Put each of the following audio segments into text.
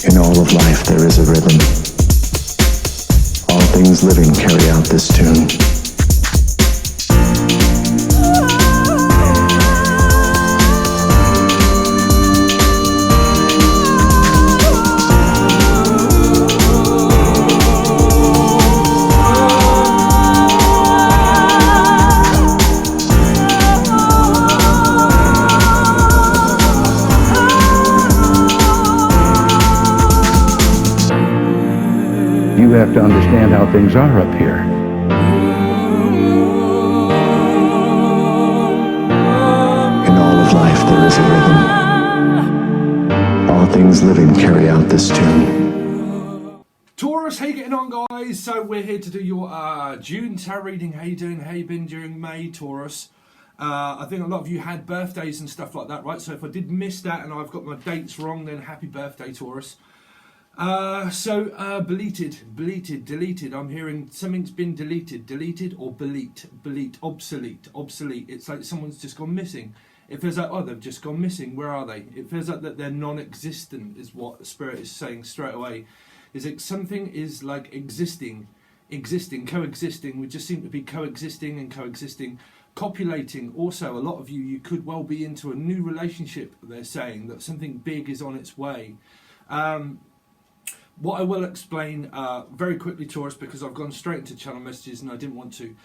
In all of life there is a rhythm. All things living carry out this tune. You have to understand how things are up here. In all of life there is a rhythm. All things living carry out this tune. Taurus, how you getting on, guys? So we're here to do your June tarot reading. How you doing? How you been during May, Taurus? I think a lot of you had birthdays and stuff like that, right? So if I did miss that and I've got my dates wrong, then happy birthday, Taurus. Deleted. I'm hearing something's been deleted or obsolete. It's like someone's just gone missing. It feels like, oh, they've just gone missing. Where are they? It feels like that they're non-existent is what the Spirit is saying straight away. Is it something is like coexisting. We just seem to be coexisting, copulating. Also, a lot of you could well be into a new relationship. They're saying that something big is on its way. What I will explain very quickly, Taurus, because I've gone straight into channel messages and I didn't want to.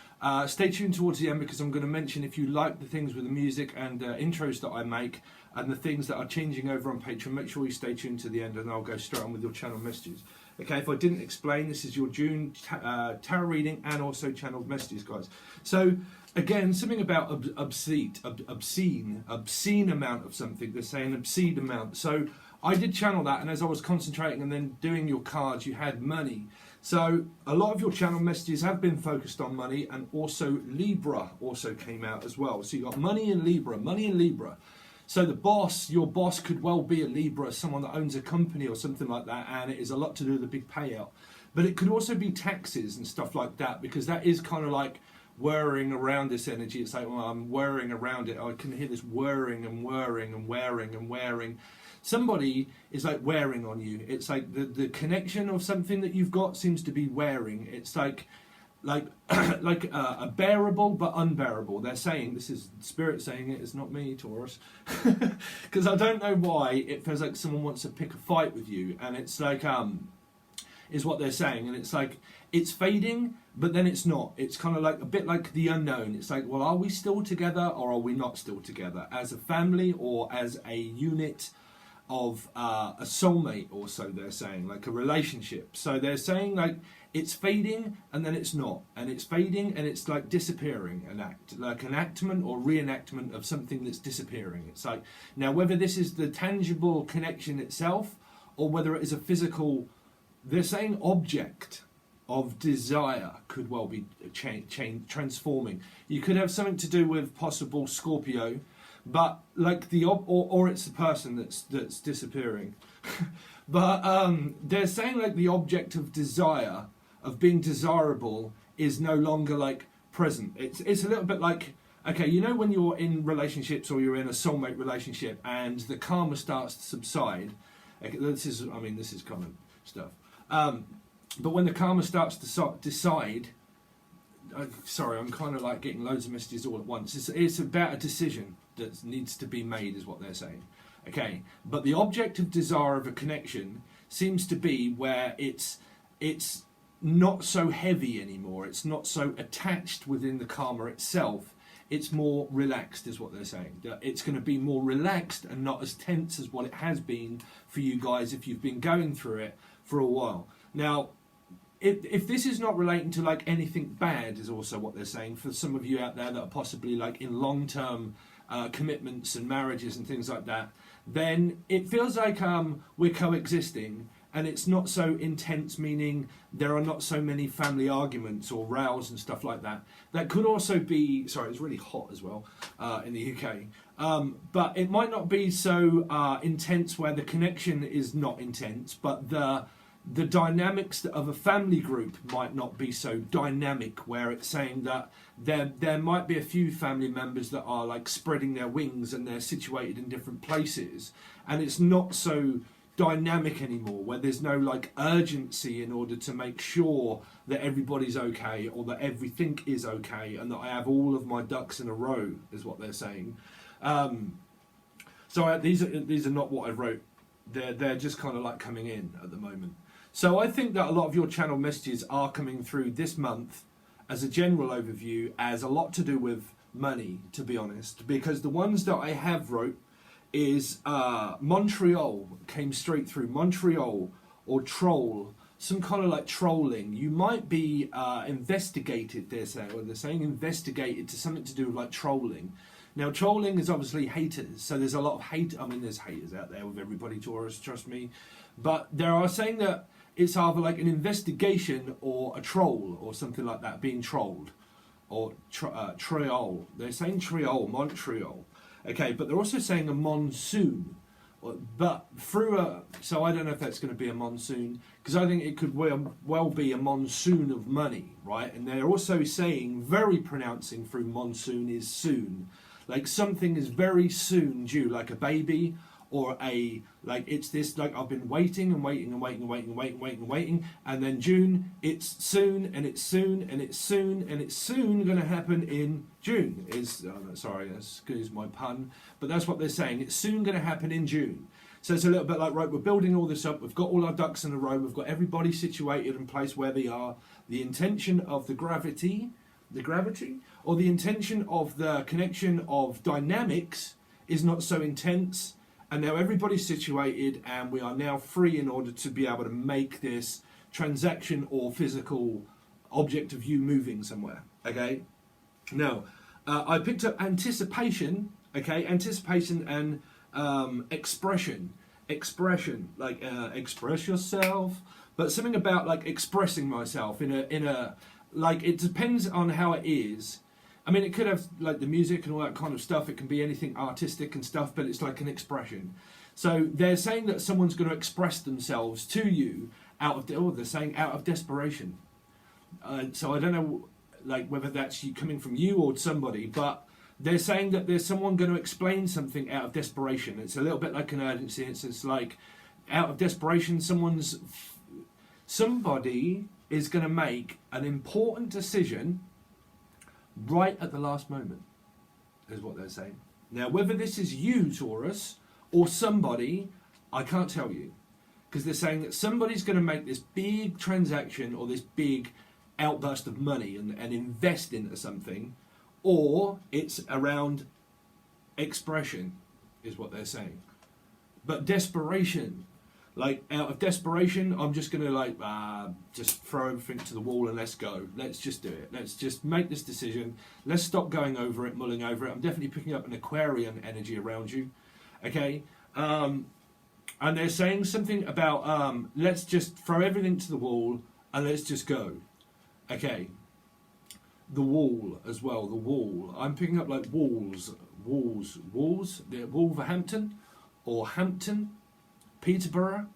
Stay tuned towards the end because I'm going to mention if you like the things with the music and intros that I make and the things that are changing over on Patron, make sure you stay tuned to the end and I'll go straight on with your channel messages. Okay, if I didn't explain, this is your June tarot reading and also channeled messages, guys. So, again, something about obscene amount of something. They're saying obscene amount. So, I did channel that, and as I was concentrating and then doing your cards, you had money. So a lot of your channel messages have been focused on money, and also Libra also came out as well. So you got money and Libra. So the boss, your boss could well be a Libra, someone that owns a company or something like that, and it is a lot to do with a big payout. But it could also be taxes and stuff like that, because that is kind of like whirring around this energy. It's like, well, I'm whirring around it. I can hear this whirring and wearing. Somebody is like wearing on you. It's like the connection of something that you've got seems to be wearing. It's like a bearable but unbearable. They're saying, this is Spirit saying it, it's not me, Taurus. Because I don't know why it feels like someone wants to pick a fight with you, and it's like is what they're saying, and it's like it's fading, but then it's not. It's kind of like a bit like the unknown. It's like, well, are we still together or are we not still together as a family or as a unit of a soulmate? Also, they're saying like a relationship. So they're saying like it's fading and then it's not, and it's fading and it's like disappearing, like enactment or reenactment of something that's disappearing. It's like, now whether this is the tangible connection itself or whether it is a physical, they're saying object of desire could well be transforming. You could have something to do with possible Scorpio, but like or it's the person that's disappearing. But they're saying like the object of desire, of being desirable, is no longer like present. It's a little bit like, okay, you know when you're in relationships or you're in a soulmate relationship and the karma starts to subside. Okay, this is kind of stuff. But when the karma starts to decide, sorry, I'm kind of like getting loads of messages all at once. It's about a decision that needs to be made, is what they're saying. Okay, but the object of desire of a connection seems to be where it's not so heavy anymore. It's not so attached within the karma itself. It's more relaxed, is what they're saying. It's going to be more relaxed and not as tense as what it has been for you guys if you've been going through it for a while. Now, if this is not relating to like anything bad, is also what they're saying for some of you out there that are possibly like in long-term commitments and marriages and things like that, then it feels like we're coexisting and it's not so intense, meaning there are not so many family arguments or rows and stuff like that. That could also be, sorry, it's really hot as well in the UK, but it might not be so intense where the connection is not intense, but the dynamics of a family group might not be so dynamic, where it's saying that there might be a few family members that are like spreading their wings and they're situated in different places, and it's not so dynamic anymore, where there's no like urgency in order to make sure that everybody's okay or that everything is okay and that I have all of my ducks in a row, is what they're saying. These are not what I wrote. They're just kind of like coming in at the moment. So I think that a lot of your channel messages are coming through this month as a general overview, as a lot to do with money, to be honest, because the ones that I have wrote is Montreal, came straight through. Montreal, or troll, some kind of like trolling. You might be investigated, they're saying investigated to something to do with like trolling. Now trolling is obviously haters, so there's a lot of hate. I mean, there's haters out there with everybody, Taurus, trust me. But they are saying that it's either like an investigation or a troll or something like that, being trolled. Or triol. They're saying triol, Montreal. Okay, but they're also saying a monsoon. But through so I don't know if that's going to be a monsoon, because I think it could well be a monsoon of money, right? And they're also saying, very pronouncing through monsoon is soon. Like something is very soon due, like a baby, or like it's this, like I've been waiting and waiting and waiting and waiting and waiting and waiting and waiting, and then June, it's soon and it's soon and it's soon and it's soon going to happen in June. Sorry, excuse my pun, but that's what they're saying. It's soon going to happen in June. So it's a little bit like, right, we're building all this up, we've got all our ducks in a row, we've got everybody situated in place where they are. The intention of the gravity, or the intention of the connection of dynamics is not so intense. And now everybody's situated and we are now free in order to be able to make this transaction or physical object of you moving somewhere, okay? Now, I picked up anticipation, okay? Anticipation and expression, like express yourself, but something about like expressing myself in a like, it depends on how it is. I mean, it could have like the music and all that kind of stuff. It can be anything artistic and stuff, but it's like an expression. So they're saying that someone's going to express themselves to you they're saying out of desperation. So I don't know, like whether that's coming from you or somebody, but they're saying that there's someone going to explain something out of desperation. It's a little bit like an urgency. It's like out of desperation, somebody is going to make an important decision right at the last moment, is what they're saying. Now, whether this is you, Taurus, or somebody, I can't tell you. Because they're saying that somebody's going to make this big transaction or this big outburst of money and invest into something, or it's around expression, is what they're saying. But desperation, like out of desperation, I'm just going to like just throw everything to the wall and let's go. Let's just do it. Let's just make this decision. Let's stop going over it, mulling over it. I'm definitely picking up an Aquarian energy around you. Okay? And they're saying something about let's just throw everything to the wall and let's just go. Okay. The wall as well. The wall. I'm picking up like walls. The Wolverhampton or Hampton. Peterborough.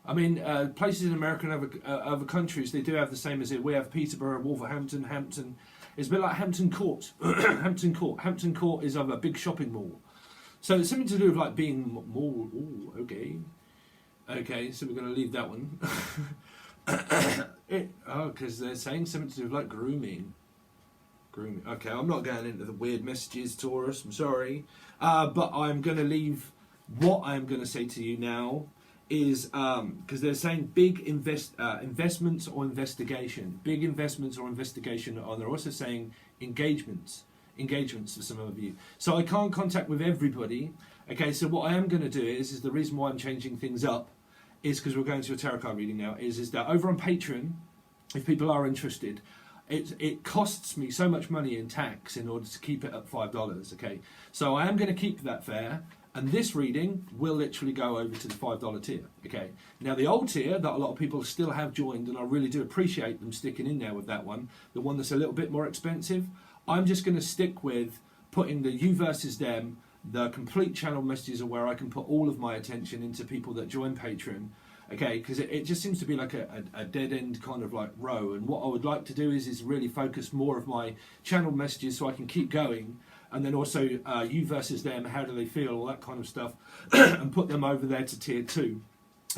I mean, places in America and other countries, they do have the same as it. We have Peterborough, Wolverhampton, Hampton. It's a bit like Hampton Court. Hampton Court. Hampton Court is of a big shopping mall. So it's something to do with like being mall. Ooh, okay. Okay, so we're going to leave that one. Because they're saying something to do with like grooming. Grooming. Okay, I'm not going into the weird messages, Taurus. I'm sorry. But I'm going to leave. What I'm going to say to you now is, because they're saying big investments or investigation. Big investments or investigation, or they're also saying engagements for some of you. So I can't contact with everybody. Okay, so what I am going to do is the reason why I'm changing things up is because we're going to a tarot card reading now, is that over on Patreon, if people are interested, it costs me so much money in tax in order to keep it at $5, okay? So I am going to keep that fair. And this reading will literally go over to the $5 tier, okay? Now, the old tier that a lot of people still have joined, and I really do appreciate them sticking in there with that one, the one that's a little bit more expensive, I'm just going to stick with putting the you versus them, the complete channel messages are where I can put all of my attention into people that join Patreon, okay? Because it just seems to be like a dead-end kind of like row, and what I would like to do is really focus more of my channel messages so I can keep going. And then also you versus them, how do they feel, all that kind of stuff, and put them over there to tier 2.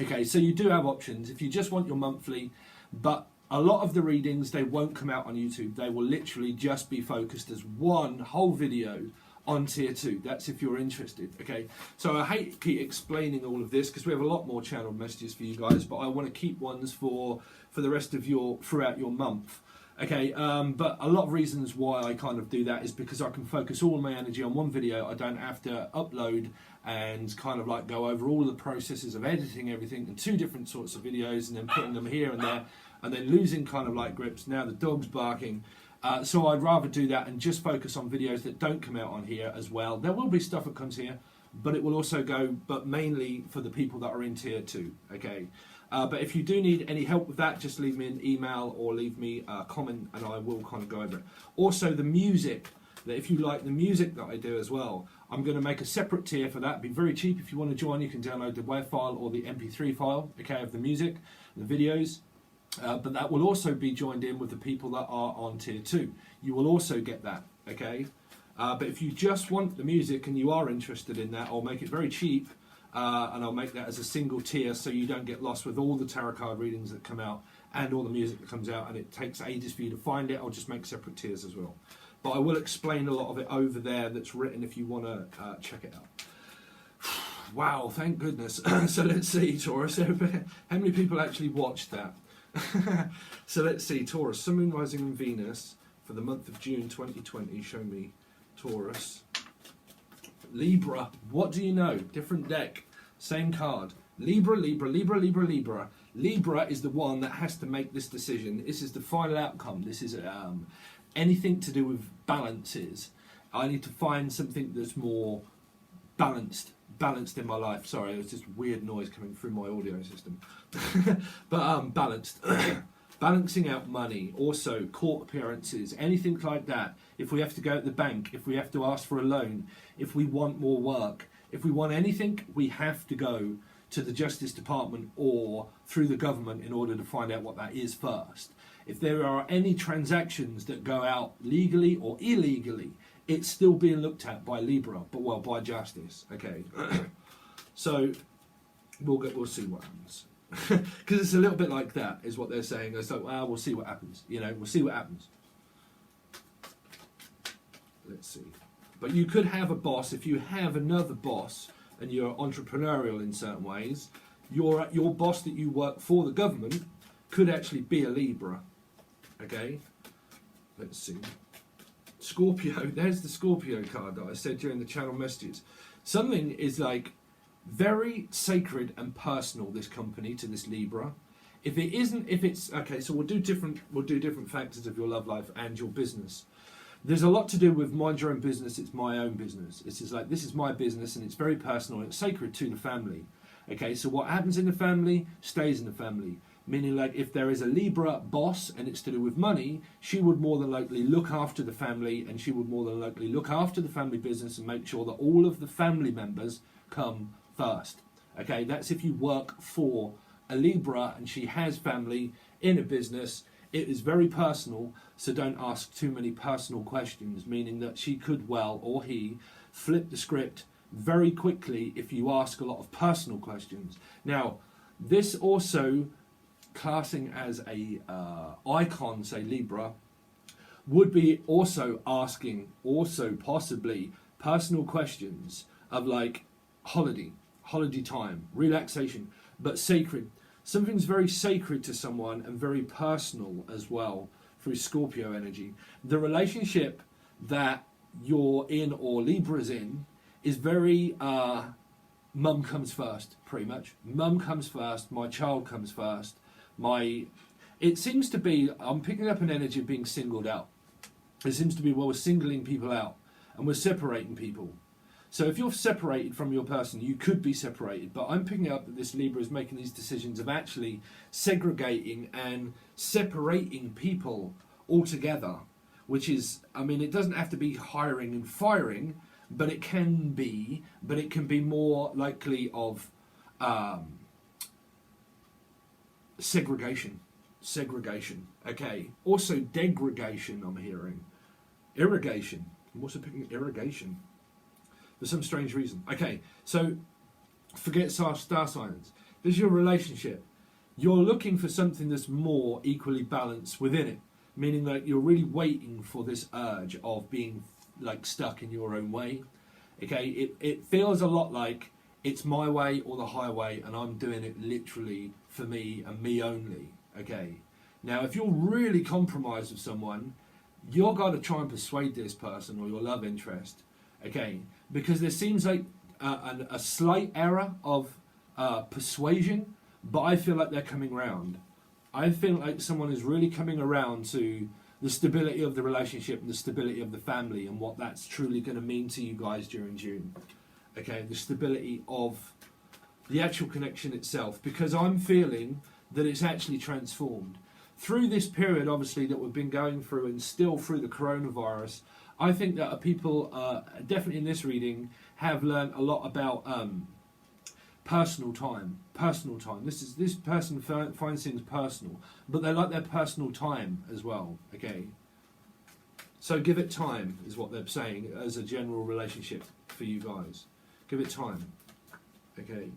Okay, so you do have options if you just want your monthly, but a lot of the readings, they won't come out on YouTube. They will literally just be focused as one whole video on tier 2. That's if you're interested. Okay, so I hate to keep explaining all of this because we have a lot more channel messages for you guys, but I want to keep ones for the rest of throughout your month. Okay, but a lot of reasons why I kind of do that is because I can focus all my energy on one video. I don't have to upload and kind of like go over all the processes of editing everything in 2 different sorts of videos and then putting them here and there and then losing kind of like grips. Now the dog's barking. So I'd rather do that and just focus on videos that don't come out on here as well. There will be stuff that comes here, but it will also go, but mainly for the people that are in tier 2, okay? But if you do need any help with that, just leave me an email or leave me a comment and I will kind of go over it. Also the music, that if you like the music that I do as well, I'm going to make a separate tier for that. It'll be very cheap. If you want to join, you can download the WAV file or the MP3 file, okay, of the music, the videos. But that will also be joined in with the people that are on tier 2. You will also get that, okay? But if you just want the music and you are interested in that, I'll make it very cheap. And I'll make that as a single tier so you don't get lost with all the tarot card readings that come out and all the music that comes out and it takes ages for you to find it. I'll just make separate tiers as well. But I will explain a lot of it over there that's written if you want to check it out. Wow, thank goodness. So let's see, Taurus. How many people actually watched that? So let's see, Taurus. Sun, Moon, Rising and Venus for the month of June 2020. Show me Taurus. Libra, what do you know? Different deck, same card. Libra, Libra, Libra, Libra, Libra. Libra is the one that has to make this decision. This is the final outcome. This is anything to do with balances. I need to find something that's more balanced in my life. Sorry, there's just weird noise coming through my audio system. But balanced. Balancing out money, also court appearances, anything like that. If we have to go at the bank, if we have to ask for a loan, if we want more work, if we want anything, we have to go to the Justice Department or through the government in order to find out what that is first. If there are any transactions that go out legally or illegally, it's still being looked at by Libra, but well, by justice. Okay, so we'll see what happens. Because it's a little bit like that, is what they're saying. It's like, we'll see what happens. You know, we'll see what happens. Let's see. But you could have a boss. If you have another boss and you're entrepreneurial in certain ways, your boss that you work for the government could actually be a Libra. Okay? Let's see. Scorpio. There's the Scorpio card that I said during the channel messages. Something is like very sacred and personal, this company, to this Libra. If it's okay, so we'll do different factors of your love life and your business. There's a lot to do with mind your own business. It's my own business. This is my business and it's very personal and it's sacred to the family. Okay, so what happens in the family stays in the family. Meaning, like, if there is a Libra boss and it's to do with money, she would more than likely look after the family and she would more than likely look after the family business and make sure that all of the family members come first. Okay, that's if you work for a Libra and she has family in a business. It is very personal, so don't ask too many personal questions, meaning that she could well, or he, flip the script very quickly if you ask a lot of personal questions. Now, this also, classing as a icon, say Libra, would be also asking, also possibly, personal questions of like holiday time, relaxation, but sacred. Something's very sacred to someone and very personal as well through Scorpio energy. The relationship that you're in or Libra's in is very mum comes first, pretty much. Mum comes first, my child comes first. It seems to be, I'm picking up an energy of being singled out. It seems to be, well, we're singling people out and we're separating people. So if you're separated from your person, you could be separated. But I'm picking up that this Libra is making these decisions of actually segregating and separating people altogether, which is, I mean, it doesn't have to be hiring and firing, but it can be more likely of segregation, okay. Also degradation, I'm hearing. Irrigation, I'm also picking irrigation. For some strange reason. Okay, so forget star signs. This is your relationship. You're looking for something that's more equally balanced within it, meaning that you're really waiting for this urge of being like stuck in your own way. Okay, it feels a lot like it's my way or the highway, and I'm doing it literally for me and me only. Okay, now if you're really compromised with someone, you've got to try and persuade this person or your love interest. Okay, because there seems like a slight error of persuasion, but I feel like they're coming round. I feel like someone is really coming around to the stability of the relationship and the stability of the family and what that's truly going to mean to you guys during June. Okay, the stability of the actual connection itself, because I'm feeling that it's actually transformed. Through this period, obviously, that we've been going through and still through the coronavirus, I think that people, definitely in this reading, have learned a lot about personal time. Personal time. This person finds things personal, but they like their personal time as well. Okay. So give it time is what they're saying as a general relationship for you guys. Give it time. Okay.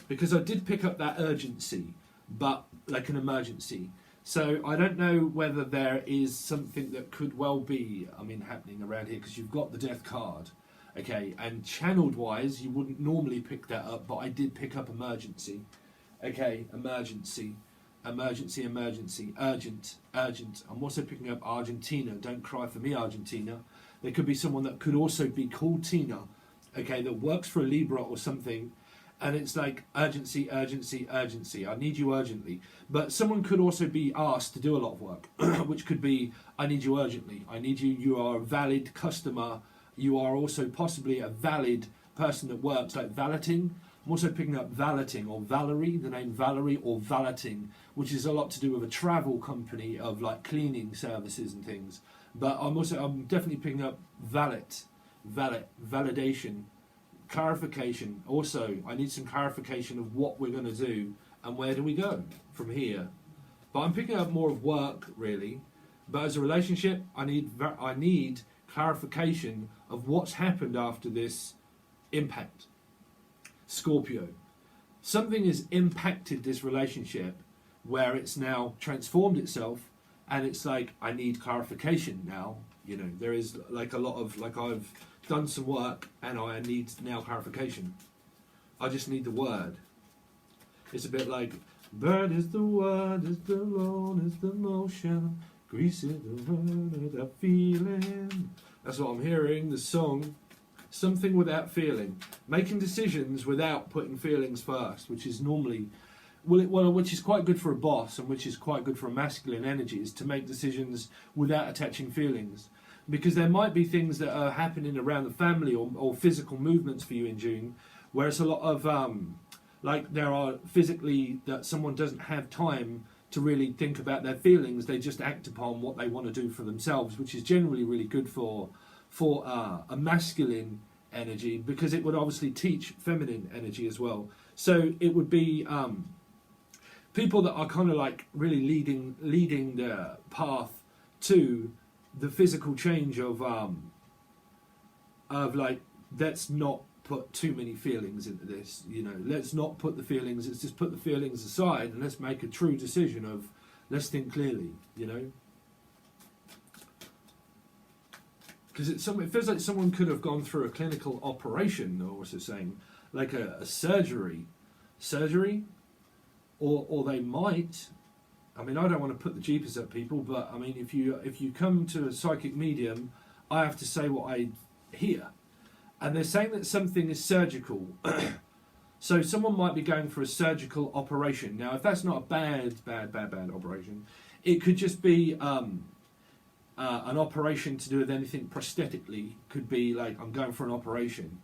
Because I did pick up that urgency, but like an emergency. So I don't know whether there is something that could well be, happening around here, because you've got the death card. Okay, and channeled wise, you wouldn't normally pick that up, but I did pick up emergency. Okay, emergency, urgent. I'm also picking up Argentina. Don't cry for me, Argentina. There could be someone that could also be called Tina, okay, that works for a Libra or something, and it's like urgency. I need you urgently. But someone could also be asked to do a lot of work, which could be, I need you urgently. I need you. You are a valid customer. You are also possibly a valid person that works, like valeting. I'm also picking up valeting or Valerie, the name Valerie, or valeting, which is a lot to do with a travel company of like cleaning services and things. But I'm definitely picking up validation, clarification. Also, I need some clarification of what we're going to do and where do we go from here. But I'm picking up more of work, really. But as a relationship, I need clarification of what's happened after this impact. Scorpio. Something has impacted this relationship where it's now transformed itself, and it's like, I need clarification now. You know, there is like a lot of, like, I've done some work and I need now clarification. I just need the word. It's a bit like, bird is the word, is the loan, is the motion, grease is the word, that feeling. That's what I'm hearing, the song. Something without feeling. Making decisions without putting feelings first, which is normally, which is quite good for a boss and which is quite good for a masculine energy, is to make decisions without attaching feelings. Because there might be things that are happening around the family or physical movements for you in June, where it's a lot of, like there are physically that someone doesn't have time to really think about their feelings. They just act upon what they want to do for themselves, which is generally really good for a masculine energy, because it would obviously teach feminine energy as well. So it would be people that are kind of like really leading the path to the physical change of like, let's not put too many feelings into this, you know, let's not put the feelings, let's just put the feelings aside and let's make a true decision of, let's think clearly, you know. Because it feels like someone could have gone through a clinical operation, or what's it saying, like a surgery, or they might. I mean, I don't want to put the jeepers at people, but I mean, if you come to a psychic medium, I have to say what I hear, and they're saying that something is surgical. So someone might be going for a surgical operation. Now, if that's not a bad operation, it could just be an operation to do with anything prosthetically. Could be like, I'm going for an operation,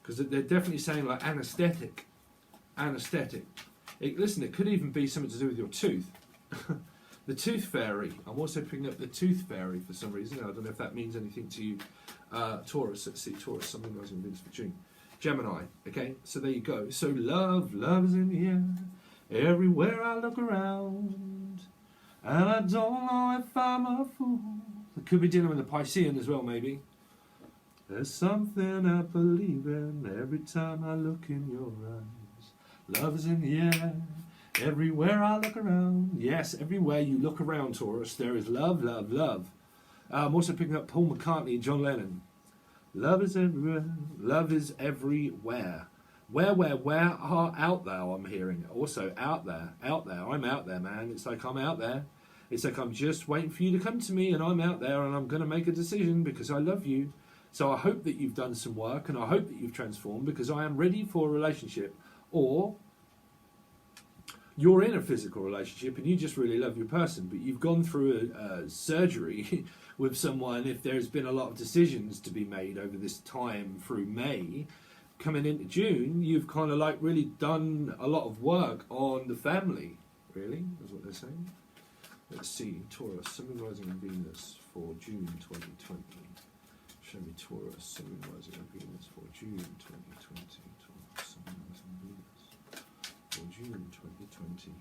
because they're definitely saying like anesthetic. Listen, it could even be something to do with your tooth. The tooth fairy. I'm also picking up the tooth fairy for some reason. I don't know if that means anything to you. Taurus, let's see, Taurus, something else in for June. Gemini, okay, so there you go. So love is in the air, everywhere I look around, and I don't know if I'm a fool. It could be dealing with the Piscean as well, maybe. There's something I believe in every time I look in your eyes. Love is in the air. Everywhere I look around. Yes, everywhere you look around, Taurus, there is love, love, love. I'm also picking up Paul McCartney and John Lennon. Love is everywhere. Love is everywhere. Where are out there, I'm hearing. Also, out there. I'm out there, man. It's like I'm out there. It's like I'm just waiting for you to come to me, and I'm out there, and I'm going to make a decision because I love you. So I hope that you've done some work, and I hope that you've transformed, because I am ready for a relationship. Or you're in a physical relationship and you just really love your person, but you've gone through a surgery with someone. If there's been a lot of decisions to be made over this time through May, coming into June, you've kind of like really done a lot of work on the family, really, is what they're saying. Let's see, Taurus, Sun rising in Venus for June 2020. Show me Taurus, Sun rising in Venus for June 2020. Taurus, Sun rising in Venus for June 2020.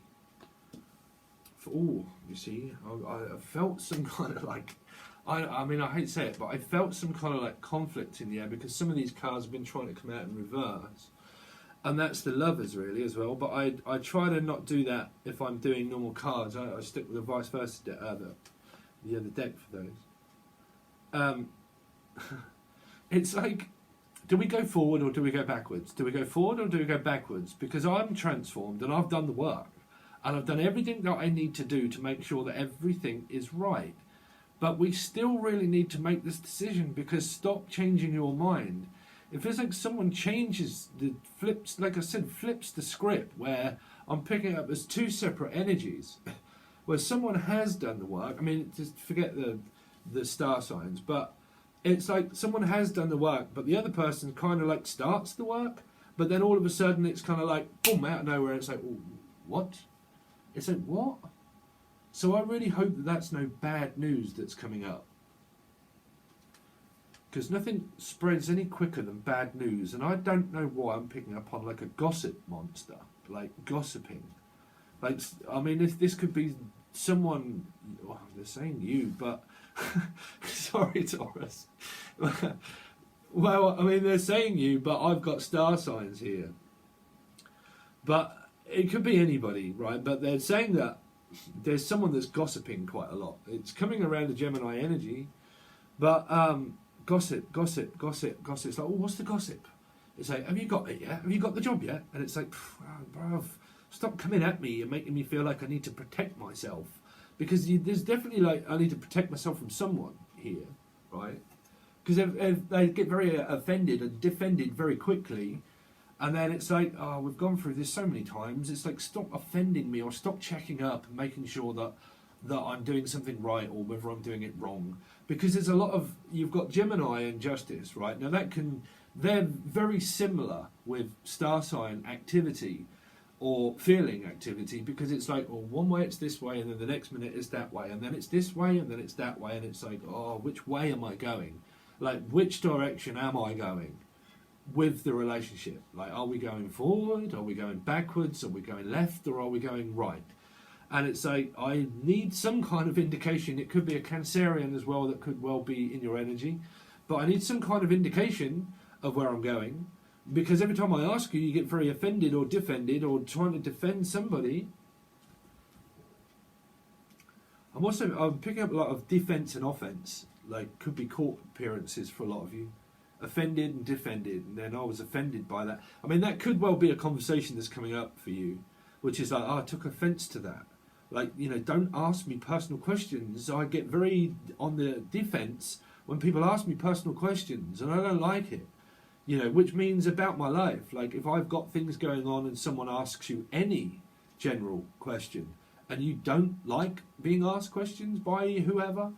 Oh, you see, I felt some kind of like, I mean, I hate to say it, but I felt some kind of like conflict in the air, because some of these cards have been trying to come out in reverse. And that's the Lovers really as well, but I try to not do that if I'm doing normal cards. I stick with the vice versa, the other deck for those. It's like, do we go forward or do we go backwards? Do we go forward or do we go backwards? Because I'm transformed and I've done the work. And I've done everything that I need to do to make sure that everything is right. But we still really need to make this decision, because stop changing your mind. It feels like someone changes, flips the script, where I'm picking up as two separate energies. Where someone has done the work. I mean, just forget the star signs, but it's like someone has done the work, but the other person kind of like starts the work, but then all of a sudden it's kind of like, boom, out of nowhere. It's like, what? It's like, what? So I really hope that that's no bad news that's coming up. Because nothing spreads any quicker than bad news. And I don't know why I'm picking up on like a gossip monster. Like gossiping. Like, I mean, if this could be someone, well, they're saying you, but sorry, Taurus. Well, I mean, they're saying you, but I've got star signs here. But it could be anybody, right? But they're saying that there's someone that's gossiping quite a lot. It's coming around the Gemini energy, but gossip. It's like, oh, what's the gossip? It's like, have you got it yet? Have you got the job yet? And it's like, bruv, stop coming at me and making me feel like I need to protect myself. Because there's definitely like, I need to protect myself from someone here, right? Because if they get very offended and defended very quickly. And then it's like, oh, we've gone through this so many times. It's like, stop offending me, or stop checking up and making sure that I'm doing something right, or whether I'm doing it wrong. Because there's a lot of, you've got Gemini and Justice, right? Now they're very similar with star sign activity or feeling activity, because it's like, well, one way it's this way, and then the next minute it's that way, and then it's this way, and then it's that way, and it's like, oh, which way am I going? Like, which direction am I going with the relationship? Like, are we going forward? Are we going backwards? Are we going left? Or are we going right? And it's like, I need some kind of indication. It could be a Cancerian as well, that could well be in your energy. But I need some kind of indication of where I'm going. Because every time I ask you, you get very offended or defended or trying to defend somebody. I'm picking up a lot of defense and offense. Like, could be court appearances for a lot of you. Offended and defended, and then I was offended by that. I mean, that could well be a conversation that's coming up for you, which is like, oh, I took offence to that. Like, you know, don't ask me personal questions. I get very on the defence when people ask me personal questions, and I don't like it. You know, which means about my life. Like, if I've got things going on and someone asks you any general question, and you don't like being asked questions by whoever,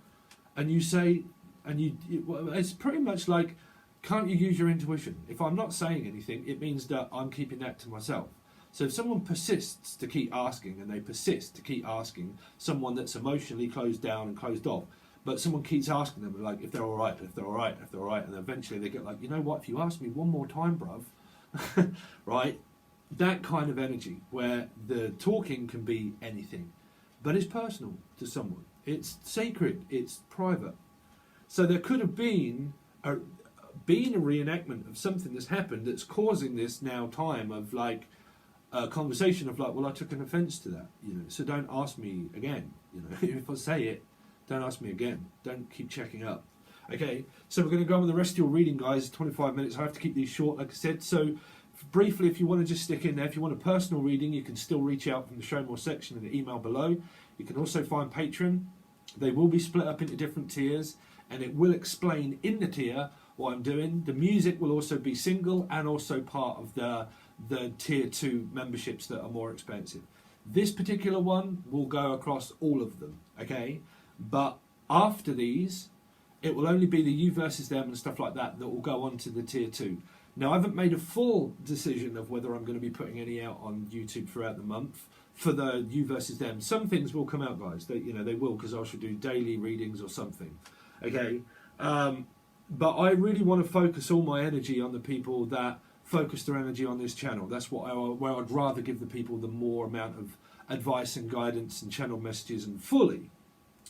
and you say, it's pretty much like, can't you use your intuition? If I'm not saying anything, it means that I'm keeping that to myself. So if someone persists to keep asking, and they persist to keep asking, someone that's emotionally closed down and closed off, but someone keeps asking them, like, if they're all right, if they're all right, if they're all right, and eventually they get like, you know what, if you ask me one more time, bruv, right? That kind of energy, where the talking can be anything, but it's personal to someone. It's sacred, it's private. So there could have been a reenactment of something that's happened that's causing this now time of like, conversation of like, well, I took an offence to that, you know, so don't ask me again, you know. If I say it, don't ask me again. Don't keep checking up. Okay, so we're going to go on with the rest of your reading, guys. 25 minutes. I have to keep these short, like I said. So briefly, if you want to just stick in there, if you want a personal reading, you can still reach out from the Show More section in the email below. You can also find Patron. They will be split up into different tiers, and it will explain in the tier what I'm doing. The music will also be single and also part of the tier 2 memberships that are more expensive. This particular one will go across all of them, okay? But after these, it will only be the you versus them and stuff like that that will go on to the tier 2. Now, I haven't made a full decision of whether I'm going to be putting any out on YouTube throughout the month for the you versus them. Some things will come out, guys. They, you know, they will, because I should do daily readings or something. Okay, but I really want to focus all my energy on the people that focus their energy on this channel. That's what where I'd rather give the people the more amount of advice and guidance and channel messages and fully.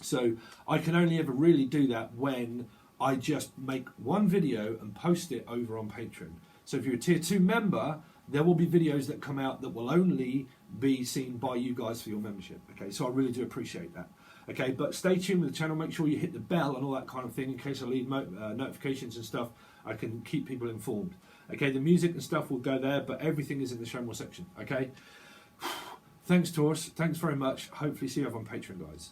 So I can only ever really do that when I just make one video and post it over on Patreon. So if you're a tier 2 member, there will be videos that come out that will only be seen by you guys for your membership. Okay, so I really do appreciate that. Okay, but stay tuned with the channel. Make sure you hit the bell and all that kind of thing in case I leave notifications and stuff. I can keep people informed. Okay, the music and stuff will go there, but everything is in the Show More section. Okay, thanks, Taurus. Thanks very much. Hopefully see you over on Patreon, guys.